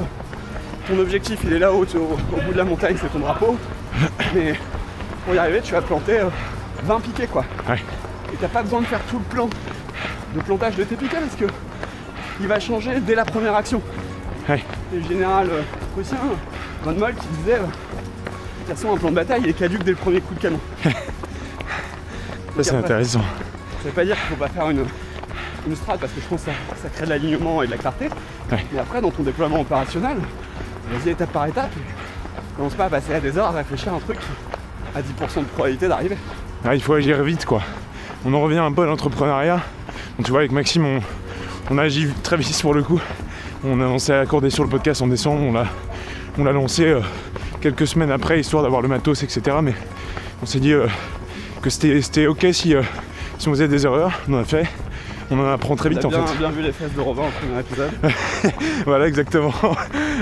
ton objectif il est là-haut, au bout de la montagne, c'est ton drapeau, mais pour y arriver, tu vas planter 20 piquets quoi. Ouais. Et t'as pas besoin de faire tout le plan de plantage de tes piquets parce que il va changer dès la première action. Ouais. Et le général prussien, Von Moll, qui disait de toute façon un plan de bataille il est caduque dès le premier coup de canon. Ça c'est après, intéressant. Ça veut pas dire qu'il faut pas faire une strat parce que je pense que ça crée de l'alignement et de la clarté. Ouais. Mais après dans ton déploiement opérationnel, vas-y étape par étape et commence pas à passer à des heures à réfléchir à un truc qui a 10% de probabilité d'arriver. Ah, il faut agir vite quoi. On en revient un peu à l'entrepreneuriat. Donc, tu vois avec Maxime on a agi très vite pour le coup. On s'est accordé sur le podcast en décembre, on l'a lancé quelques semaines après histoire d'avoir le matos etc. Mais on s'est dit que c'était ok si on faisait des erreurs, on en a fait. On en apprend très vite en fait. On a bien vu les fesses de Robin au premier épisode. Voilà exactement,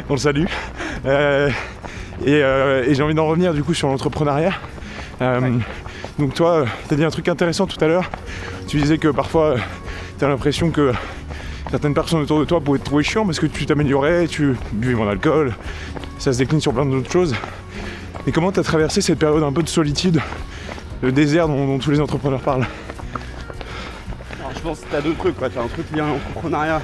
on le salue. Et j'ai envie d'en revenir du coup sur l'entrepreneuriat. Ouais. Donc toi, tu as dit un truc intéressant tout à l'heure. Tu disais que parfois, tu as l'impression que certaines personnes autour de toi pouvaient te trouver chiant parce que tu t'améliorais, tu buvais moins d'alcool, ça se décline sur plein d'autres choses. Et comment tu as traversé cette période un peu de solitude, le désert dont tous les entrepreneurs parlent? Alors, je pense que tu as 2 trucs. Tu as un truc lié à l'entrepreneuriat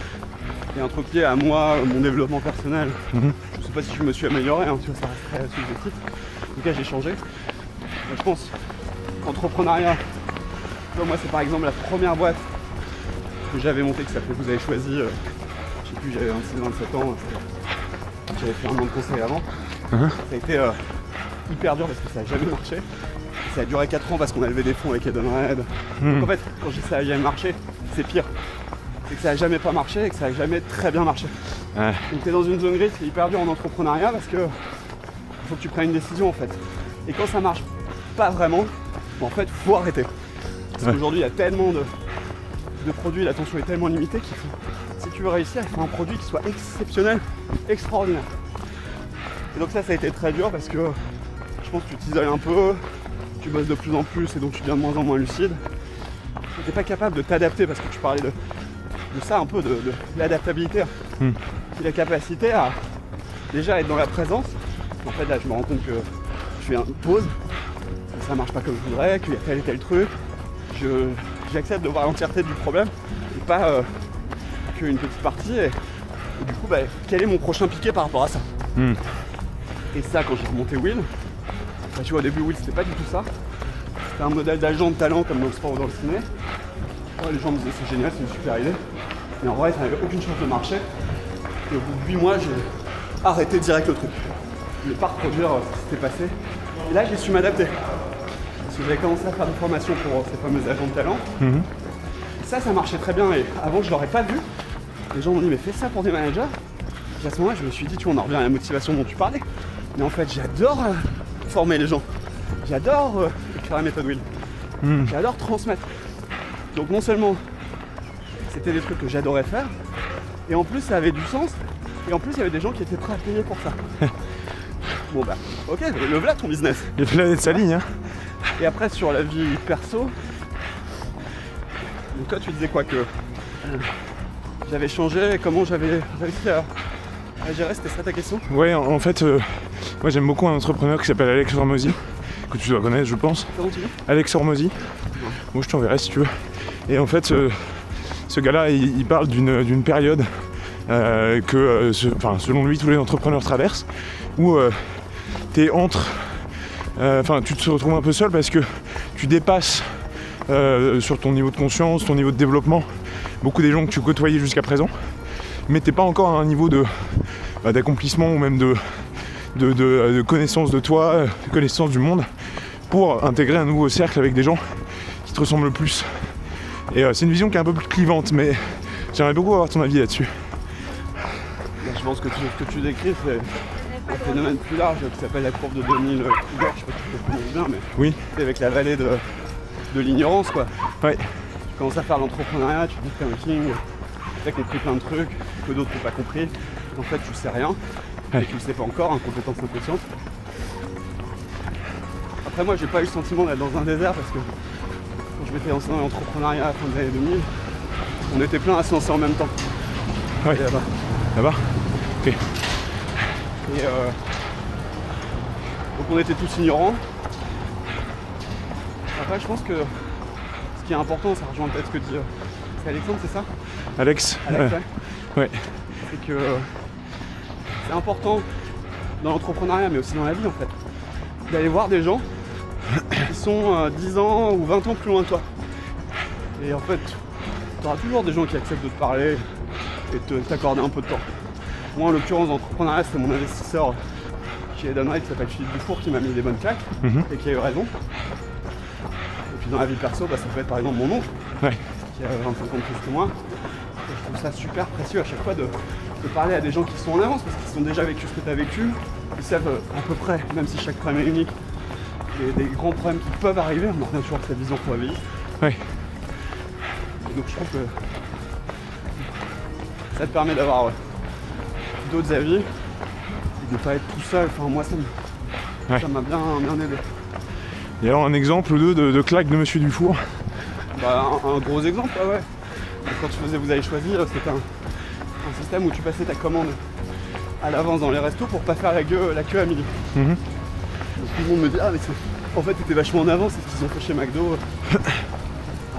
et un truc lié à moi, mon développement personnel. Je sais pas si je me suis amélioré, hein, tu vois, ça reste très subjectif. En tout cas, j'ai changé. Mais je pense entrepreneuriat, moi c'est par exemple la première boîte que j'avais montée qui s'appelait Vous avez choisi, je sais plus, j'avais 26-27 ans, j'avais fait un an de conseil avant. Ça a été hyper dur parce que ça n'a jamais marché. Ça a duré 4 ans parce qu'on a levé des fonds avec Edenred. Donc en fait, quand je dis ça n'a jamais marché, c'est pire. C'est que ça n'a jamais pas marché et que ça n'a jamais très bien marché. Donc t'es dans une zone grise qui est hyper dure en entrepreneuriat parce que en faut que tu prennes une décision en fait. Et quand ça marche pas vraiment, en fait, faut arrêter. Parce qu'aujourd'hui, il y a tellement de produits, l'attention est tellement limitée qu'il faut, si tu veux réussir, il faut un produit qui soit exceptionnel, extraordinaire. Et donc ça a été très dur parce que je pense que tu t'isoles un peu, tu bosses de plus en plus et donc tu deviens de moins en moins lucide. Tu n'es pas capable de t'adapter parce que tu parlais de ça un peu, de l'adaptabilité. C'est la capacité à déjà être dans la présence. En fait là je me rends compte que je fais une pause, que ça marche pas comme je voudrais, qu'il y a tel et tel truc. J'accepte de voir l'entièreté du problème et pas qu'une petite partie. Et du coup, quel est mon prochain piqué par rapport à ça? Et ça, quand j'ai remonté Will, tu vois, au début, Will, c'était pas du tout ça. C'était un modèle d'agent de talent comme dans le sport ou dans le ciné. Ouais, les gens me disaient c'est génial, c'est une super idée. Mais en vrai, ça n'avait aucune chance de marcher. Et au bout de 8 mois, j'ai arrêté direct le truc. Je voulais pas reproduire ce qui s'était passé. Et là, j'ai su m'adapter. Parce que j'avais commencé à faire des formations pour ces fameux agents de talent. Et ça marchait très bien. Et avant, je l'aurais pas vu. Les gens m'ont dit, mais fais ça pour des managers. Et à ce moment-là, je me suis dit, tu vois, on en revient à la motivation dont tu parlais. Mais en fait, j'adore former les gens. J'adore écrire la méthode Will. J'adore transmettre. Donc non seulement c'était des trucs que j'adorais faire, et en plus ça avait du sens, et en plus il y avait des gens qui étaient prêts à payer pour ça. Bon ok, le voilà ton business. Les planètes s'alignent, hein. Et après sur la vie perso, donc toi tu disais quoi que j'avais changé, comment j'avais réussi à gérer, c'était ça ta question? Ouais, en fait, moi j'aime beaucoup un entrepreneur qui s'appelle Alex Hormozy, que tu dois connaître je pense. Comment tu dis? Alex Hormozy. Moi je t'enverrai si tu veux. Et en fait ce gars-là il parle d'une période selon lui tous les entrepreneurs traversent où t'es entre tu te retrouves un peu seul parce que tu dépasses sur ton niveau de conscience, ton niveau de développement beaucoup des gens que tu côtoyais jusqu'à présent, mais t'es pas encore à un niveau d'accomplissement ou même de connaissance de toi, de connaissance du monde pour intégrer un nouveau cercle avec des gens qui te ressemblent le plus. Et c'est une vision qui est un peu plus clivante, mais j'aimerais beaucoup avoir ton avis là-dessus. Je pense que ce que tu décris, c'est un phénomène plus large qui s'appelle la courbe de 2000 Cougar, je sais pas si tu le connais bien, mais oui. C'est avec la vallée de l'ignorance quoi. Ouais. Tu commences à faire l'entrepreneuriat, tu dis que t'es un king, tu as compris plein de trucs que d'autres n'ont pas compris. En fait, tu sais rien, et tu le sais pas encore, incompétence inconsciente. Après moi, j'ai pas eu le sentiment d'être dans un désert parce que quand je m'étais lancé dans l'entrepreneuriat à la fin des années 2000, on était plein à se lancer en même temps. Ouais. Et là-bas. Là-bas. Ok. Et donc on était tous ignorants. Après je pense que ce qui est important, ça rejoint peut-être ce que dit c'est Alexandre, c'est ça? Alex, ouais. C'est que c'est important dans l'entrepreneuriat mais aussi dans la vie en fait, d'aller voir des gens qui sont 10 ans ou 20 ans plus loin que toi. Et en fait, tu auras toujours des gens qui acceptent de te parler et de t'accorder un peu de temps. Moi en l'occurrence dans l'entrepreneuriat, c'est mon investisseur chez Edenred qui s'appelle Philippe Dufour qui m'a mis des bonnes claques et qui a eu raison. Et puis dans la vie perso, ça peut être par exemple mon oncle qui a 25 ans de plus que moi. Et je trouve ça super précieux à chaque fois de parler à des gens qui sont en avance parce qu'ils ont déjà vécu ce que tu as vécu. Ils savent à peu près, même si chaque problème est unique, des grands problèmes qui peuvent arriver. On en revient toujours à cette vision probabiliste. Ouais. Et donc je trouve que ça te permet d'avoir d'autres avis et de ne pas être tout seul. Enfin moi ça m'a bien aidé. Et alors un exemple ou deux de claque de Monsieur Dufour? Un gros exemple, ouais. Quand tu faisais Vous avez choisi, c'était un système où tu passais ta commande à l'avance dans les restos pour pas faire la queue à midi. Donc tout le monde me dit mais en fait t'étais vachement en avance, c'est ce qu'ils ont fait chez McDo.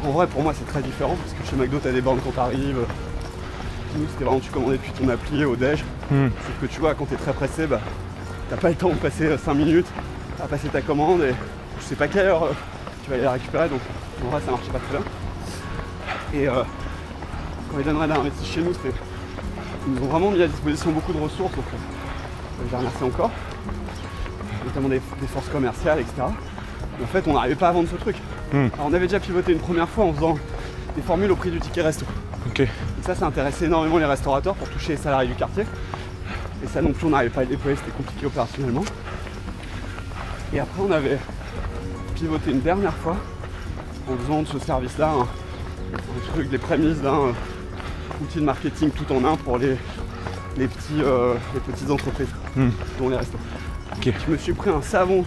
En vrai pour moi c'est très différent parce que chez McDo t'as des bornes quand t'arrives. Nous c'était vraiment tu commandais depuis ton appli au déj. Sauf que tu vois quand t'es très pressé, t'as pas le temps de passer 5 minutes à passer ta commande et je sais pas quelle heure tu vas aller la récupérer, donc en vrai ça marchait pas très bien. Et quand Edenred a investi chez nous, ils nous ont vraiment mis à disposition beaucoup de ressources, donc je les remercie encore, notamment des forces commerciales, etc. Et en fait on n'arrivait pas à vendre ce truc. Alors on avait déjà pivoté une première fois en faisant des formules au prix du ticket resto. Okay. Et ça intéressait énormément les restaurateurs pour toucher les salariés du quartier. Et ça non plus on n'arrivait pas à le déployer, c'était compliqué opérationnellement. Et après on avait pivoté une dernière fois en faisant de ce service-là un truc, des prémices d'un outil de marketing tout en un pour les petites entreprises, dont les restos. Okay. Je me suis pris un savon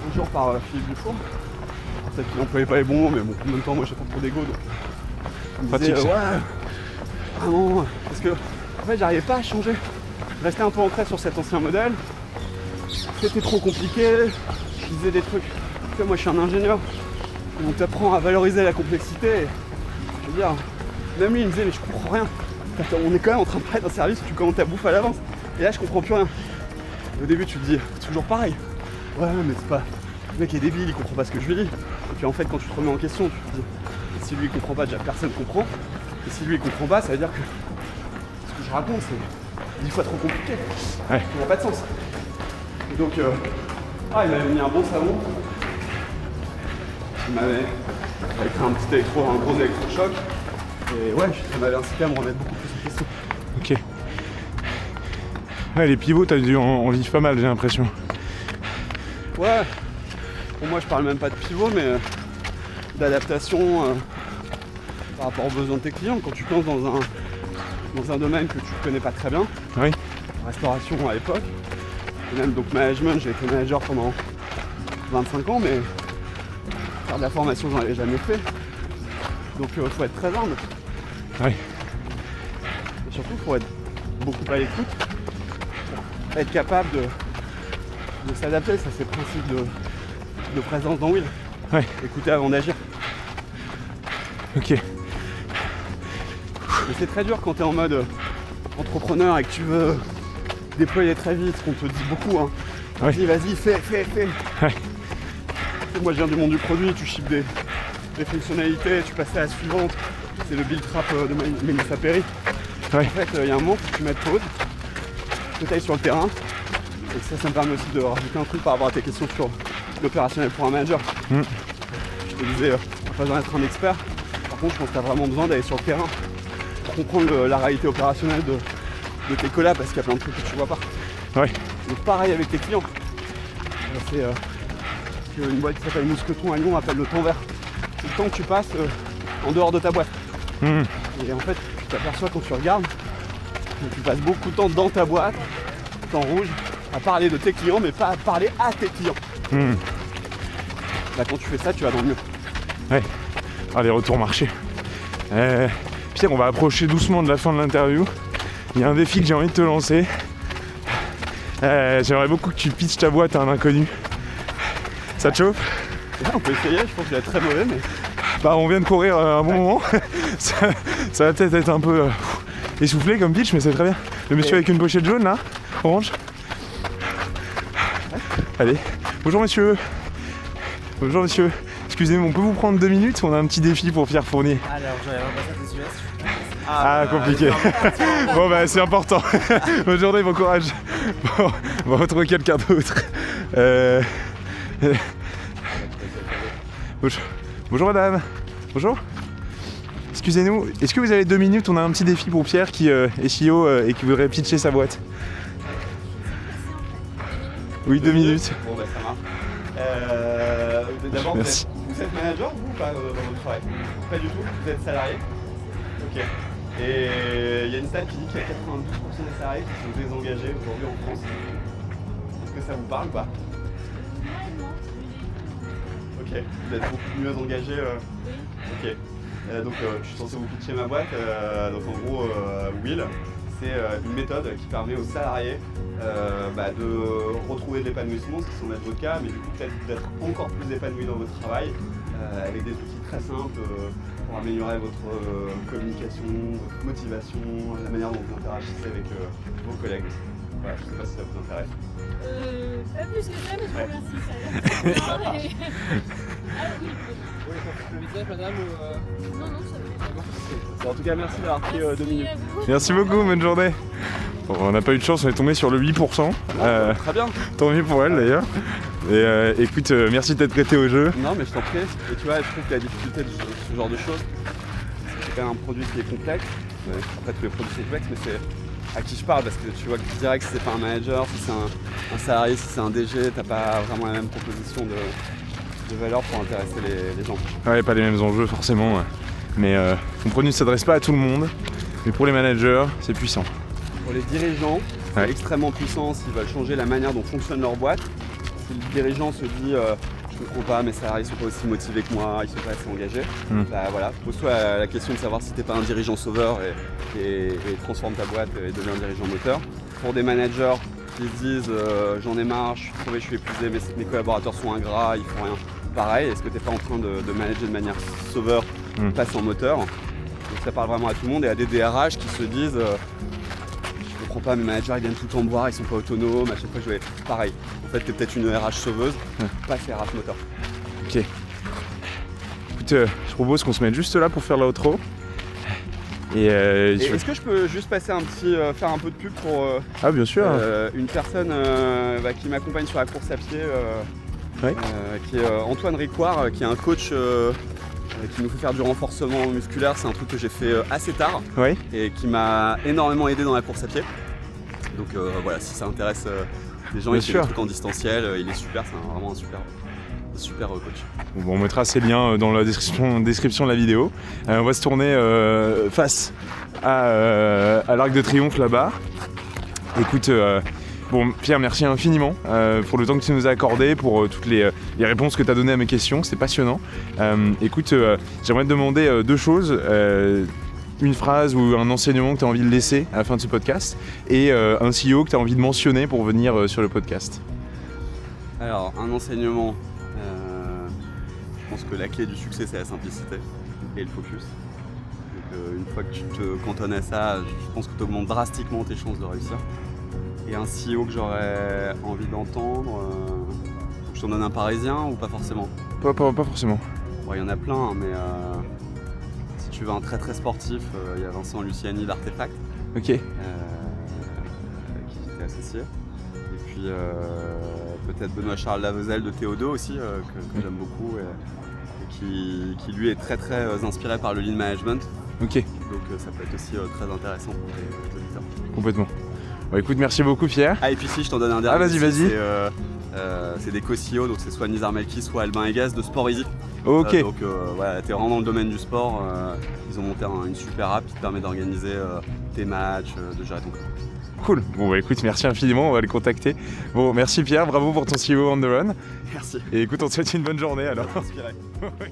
un jour par Philippe Dufour. Peut-être qu'il n'employait pas les bons mots, mais bon, en même temps, moi j'ai pas trop d'ego, donc il me disait, pratique, ouais, vraiment, parce que en fait j'arrivais pas à changer. Je restais un peu ancré sur cet ancien modèle. C'était trop compliqué. Je disais des trucs. Tu vois, moi je suis un ingénieur. On t'apprend à valoriser la complexité. Et, je veux dire, même lui il me disait mais je comprends rien. On est quand même en train de parler d'un service où tu commandes ta bouffe à l'avance. Et là je comprends plus rien. Et au début tu te dis toujours pareil. Ouais mais c'est pas. Le mec est débile, il comprend pas ce que je lui dis. Et puis en fait quand tu te remets en question, tu te dis si lui il comprend pas, déjà personne comprend. Et si lui il comprend pas, ça veut dire que ce que je raconte c'est 10 fois trop compliqué. Ouais. Ça n'a pas de sens. Et donc il m'avait mis un bon savon. Il m'avait fait un gros électrochoc. Et ouais, ça m'avait incité à me remettre beaucoup plus en question. Ok. Ouais, les pivots, t'as dû en vivre pas mal, j'ai l'impression. Ouais. Pour moi, je parle même pas de pivot, mais d'adaptation par rapport aux besoins de tes clients. Quand tu te lances dans un domaine que tu connais pas très bien, oui. Restauration à l'époque, et même donc management, j'ai été manager pendant 25 ans, mais faire de la formation, j'en avais jamais fait. Donc faut être très humble. Oui. Et surtout, faut être beaucoup à l'écoute, pour être capable de s'adapter. Ça, c'est le principe de présence dans Will. Ouais. Écouter avant d'agir. Ok. Mais c'est très dur quand tu es en mode entrepreneur et que tu veux déployer très vite, qu'on te dit beaucoup. Hein. Ouais. Dis vas-y, fais. Ouais. Moi je viens du monde du produit, tu ships des fonctionnalités, tu passes à la suivante. C'est le build trap de Mélissa Perry. Ouais. En fait, il y a un moment où tu mets pause, que tu ailles sur le terrain. Et ça me permet aussi de rajouter un truc par rapport à tes questions sur l'opérationnel pour un manager. Je te disais, pas besoin d'être un expert. Par contre, je pense que tu as vraiment besoin d'aller sur le terrain pour comprendre la réalité opérationnelle de tes collabs parce qu'il y a plein de trucs que tu vois pas. Ouais. Donc pareil avec tes clients. C'est une boîte qui s'appelle Mousqueton à Lyon appelle le temps vert. C'est le temps que tu passes en dehors de ta boîte. Et en fait, tu t'aperçois quand tu regardes que tu passes beaucoup de temps dans ta boîte, temps rouge, à parler de tes clients, mais pas à parler à tes clients. Là, quand tu fais ça, tu vas dans le mieux. Ouais. Allez, retour marché. Pierre, on va approcher doucement de la fin de l'interview. Il y a un défi que j'ai envie de te lancer. J'aimerais beaucoup que tu pitches ta boîte à un inconnu. Ça te chauffe? Ouais, on peut essayer, je pense que je vais être très mauvais, mais... Bah, on vient de courir un bon moment. ça va peut-être être un peu essoufflé comme pitch, mais c'est très bien. Le monsieur avec une pochette jaune là, orange. Allez, bonjour monsieur. Bonjour monsieur. Excusez-moi, on peut vous prendre 2 minutes? On a un petit défi pour Pierre Fournier. Alors, j'aurais l'impression de celui-là. Ah, compliqué. Bon bah c'est important. Bonne journée, bon courage. Bon, on va retrouver quelqu'un d'autre. Bonjour madame. Bonjour. Excusez-nous, est-ce que vous avez 2 minutes? On a un petit défi pour Pierre qui est CEO et qui voudrait pitcher sa boîte. Oui, 2 minutes. Bon bah ça marche. D'abord, vous êtes manager vous ou pas dans votre travail? Pas du tout, vous êtes salarié? Ok. Et il y a une stat qui dit qu'il y a 92% des salariés qui sont désengagés aujourd'hui en France. Est-ce que ça vous parle ou pas? Ok, vous êtes beaucoup mieux engagé. Ok. Donc je suis censé vous pitcher ma boîte. Donc en gros, Will, c'est une méthode qui permet aux salariés de retrouver de l'épanouissement, ce qui semble être votre cas, mais du coup peut-être d'être encore plus épanoui dans votre travail, avec des outils très simples pour améliorer votre communication, votre motivation, la manière dont vous interagissez avec vos collègues. Voilà, je ne sais pas si ça vous intéresse. Pas plus que ça, mais je vous remercie. Ça va. Oui, le visage, madame ou Non, ça va. En tout cas, merci d'avoir pris 2 minutes. Merci beaucoup, bonne journée. Bon, on n'a pas eu de chance, on est tombé sur le 8%. Très bien. Tant mieux pour elle d'ailleurs. Et écoute, merci d'être prêté au jeu. Non, mais je t'en prie. Et tu vois, je trouve que la difficulté de ce genre de choses, c'est quand même un produit qui est complexe. Après, tous les produits sont complexes, mais à qui je parle, parce que tu vois direct si c'est pas un manager, si c'est un salarié, si c'est un DG, t'as pas vraiment la même proposition de valeur pour intéresser les gens. Ouais, pas les mêmes enjeux forcément, ouais. Mais ton produit ne s'adresse pas à tout le monde, mais pour les managers, c'est puissant. Pour les dirigeants, c'est Ouais. extrêmement puissant s'ils veulent changer la manière dont fonctionne leur boîte. Si le dirigeant se dit je comprends pas, mes salariés sont pas aussi motivés que moi, ils sont pas assez engagés, bah voilà, pose-toi la question de savoir si t'es pas un dirigeant sauveur et transforme ta boîte et deviens un dirigeant moteur. Pour des managers qui se disent j'en ai marre, je suis crevé, je suis épuisé, mes collaborateurs sont ingrats, ils font rien. Pareil, est-ce que t'es pas en train de manager de manière sauveur, passe en moteur? Donc ça parle vraiment à tout le monde et à des DRH qui se disent je comprends pas, mes managers ils viennent tout le temps me voir, ils sont pas autonomes, à chaque fois je vais. Pareil, en fait t'es peut-être une RH sauveuse, passe RH moteur. Ok. Écoute, je propose qu'on se mette juste là pour faire l'outro. Et Est-ce que je peux juste passer faire un peu de pub pour Ah bien sûr. une personne qui m'accompagne sur la course à pied, Ouais. qui est Antoine Ricoire, qui est un coach qui nous fait faire du renforcement musculaire. C'est un truc que j'ai fait assez tard Ouais. et qui m'a énormément aidé dans la course à pied. Donc voilà, si ça intéresse les gens, Bien il fait sûr. des trucs en distanciel, il est super, c'est vraiment un super coach. Bon, on mettra ces liens dans la description de la vidéo. On va se tourner face à l'Arc de Triomphe là-bas. Écoute, bon Pierre, merci infiniment pour le temps que tu nous as accordé, pour toutes les réponses que tu as données à mes questions, c'est passionnant. Écoute, j'aimerais te demander deux choses. Une phrase ou un enseignement que tu as envie de laisser à la fin de ce podcast et un CEO que tu as envie de mentionner pour venir sur le podcast. Alors, un enseignement, je pense que la clé du succès c'est la simplicité et le focus. Donc une fois que tu te cantonnes à ça, je pense que tu augmentes drastiquement tes chances de réussir. Et un CEO que j'aurais envie d'entendre, je t'en donne un parisien ou pas forcément? Pas forcément. Bon, il y en a plein, hein, mais si tu veux un très très sportif, il y a Vincent Luciani d'Artefact Ok. qui était associé. Et puis peut-être Benoît-Charles Lavezel de Théodo aussi, que j'aime beaucoup et qui lui est très très inspiré par le lean management. Ok, Donc ça peut être aussi très intéressant pour les auditeurs. complètement. Bon, écoute, merci beaucoup Pierre. Ah et puis si je t'en donne un dernier. Ah, vas-y, aussi, vas-y. C'est des co-CEO, donc c'est soit Nizar Melki, soit Albin Egas de Sport Easy. Ok. Donc voilà, t'es vraiment dans le domaine du sport. Ils ont monté une super app qui te permet d'organiser tes matchs, de gérer ton corps. Cool. Bon bah écoute, merci infiniment, on va les contacter. Bon, merci Pierre, bravo pour ton CEO on the run. Merci. Et écoute, on te souhaite une bonne journée alors. Inspiré. Ouais.